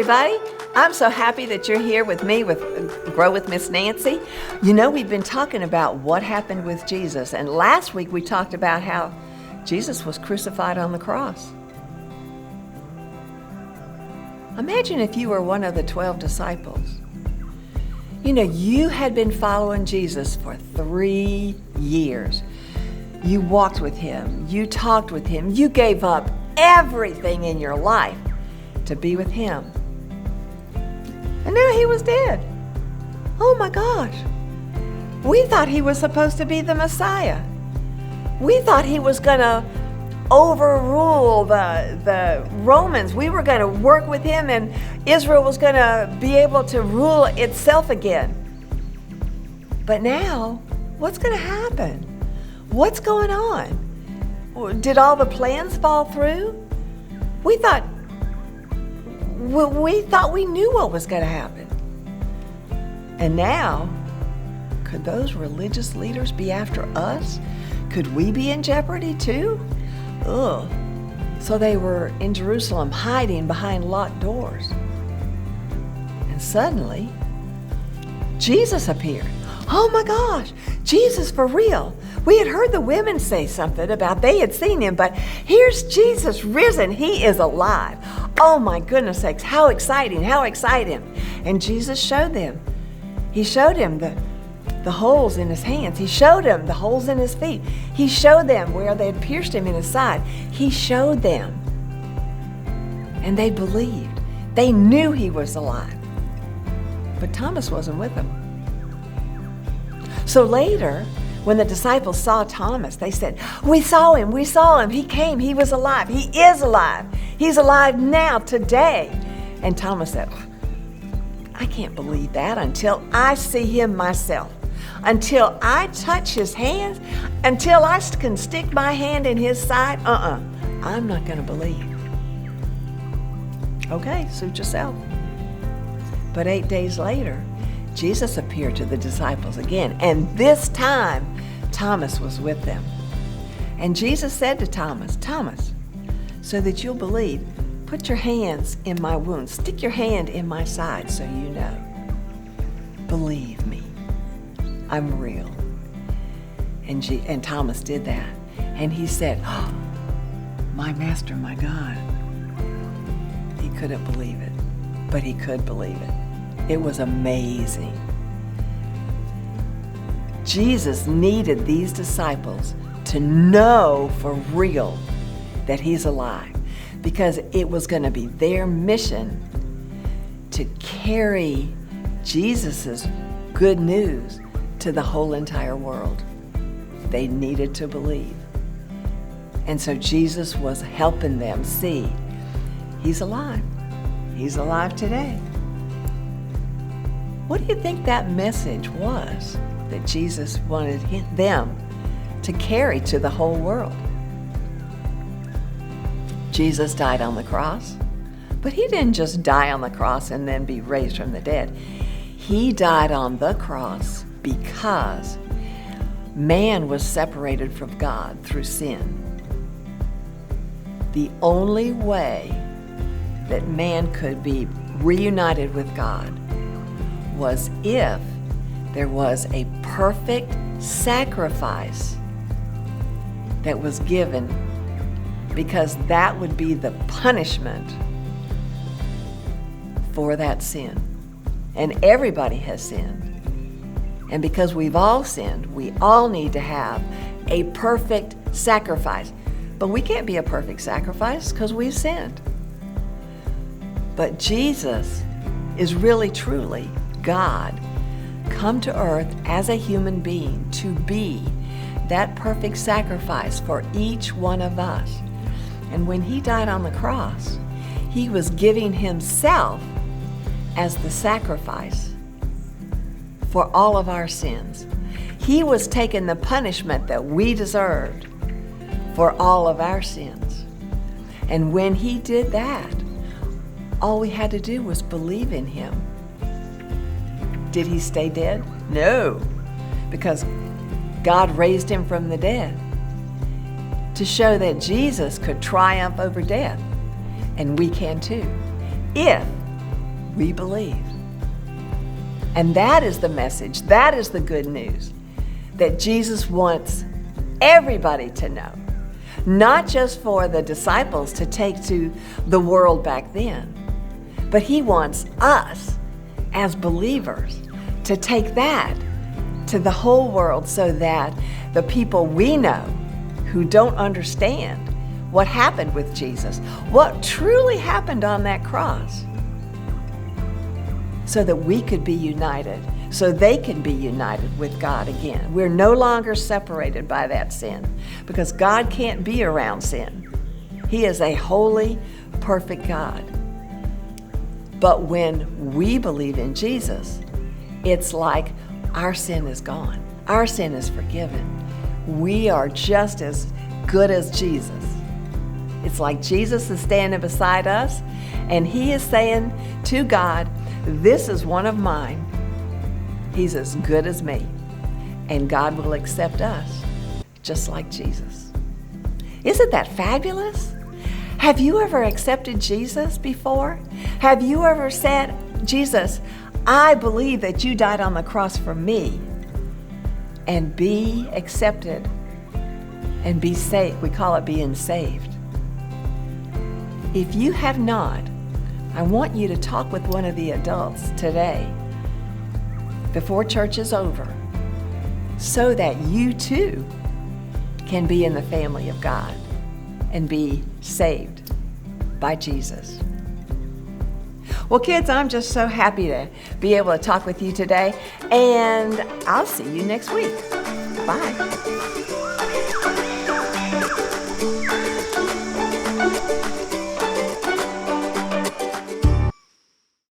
everybody. I'm so happy that you're here with me with Grow with Miss Nancy. You know, we've been talking about what happened with Jesus, and last week we talked about how Jesus was crucified on the cross. Imagine if you were one of the 12 disciples. You know, you had been following Jesus for 3 years. You walked with him, you talked with him, you gave up everything in your life to be with him. And now he was dead. Oh my gosh. We thought he was supposed to be the Messiah. We thought he was going to overrule the Romans. We were going to work with him and Israel was going to be able to rule itself again. But now, what's going to happen? What's going on? Did all the plans fall through? We thought we knew what was going to happen. And now, could those religious leaders be after us? Could we be in jeopardy too? Ugh. So they were in Jerusalem hiding behind locked doors. And suddenly, Jesus appeared. Oh my gosh, Jesus for real. We had heard the women say something about they had seen him, but here's Jesus risen. He is alive. Oh my goodness sakes, how exciting, how exciting. And Jesus showed them. He showed him the holes in his hands. He showed them the holes in his feet. He showed them where they had pierced him in his side. He showed them. And they believed. They knew he was alive. But Thomas wasn't with them. So later, when the disciples saw Thomas, they said, we saw him, he came, he was alive, he is alive, he's alive now, today. And Thomas said, I can't believe that until I see him myself, until I touch his hands, until I can stick my hand in his side, I'm not going to believe. Okay, suit yourself. But 8 days later, Jesus appeared to the disciples again, and this time, Thomas was with them. And Jesus said to Thomas, Thomas, so that you'll believe, put your hands in my wounds, stick your hand in my side so you know. Believe me, I'm real. And Thomas did that. And he said, oh, my master, my God. He couldn't believe it, but he could believe it. It was amazing. Jesus needed these disciples to know for real that he's alive, because it was going to be their mission to carry Jesus's good news to the whole entire world. They needed to believe. And so Jesus was helping them see he's alive. He's alive today. What do you think that message was that Jesus wanted them to carry to the whole world? Jesus died on the cross, but he didn't just die on the cross and then be raised from the dead. He died on the cross because man was separated from God through sin. The only way that man could be reunited with God was if there was a perfect sacrifice that was given, because that would be the punishment for that sin. And everybody has sinned. And because we've all sinned, we all need to have a perfect sacrifice. But we can't be a perfect sacrifice because we've sinned. But Jesus is really, truly God come to earth as a human being to be that perfect sacrifice for each one of us. And when he died on the cross, he was giving himself as the sacrifice for all of our sins. He was taking the punishment that we deserved for all of our sins. And when he did that, all we had to do was believe in him. Did he stay dead? No, because God raised him from the dead to show that Jesus could triumph over death, and we can too, if we believe. And that is the message, that is the good news that Jesus wants everybody to know. Not just for the disciples to take to the world back then, but he wants us as believers to take that to the whole world so that the people we know who don't understand what happened with Jesus, what truly happened on that cross, so that we could be united, so they can be united with God again. We're no longer separated by that sin because God can't be around sin. He is a holy, perfect God. But when we believe in Jesus, it's like our sin is gone. Our sin is forgiven. We are just as good as Jesus. It's like Jesus is standing beside us and he is saying to God, "This is one of mine. He's as good as me." And God will accept us just like Jesus. Isn't that fabulous? Have you ever accepted Jesus before? Have you ever said, "Jesus, I believe that you died on the cross for me," and be accepted and be saved? We call it being saved. If you have not, I want you to talk with one of the adults today before church is over so that you too can be in the family of God and be saved by Jesus. Well, kids, I'm just so happy to be able to talk with you today, and I'll see you next week. Bye.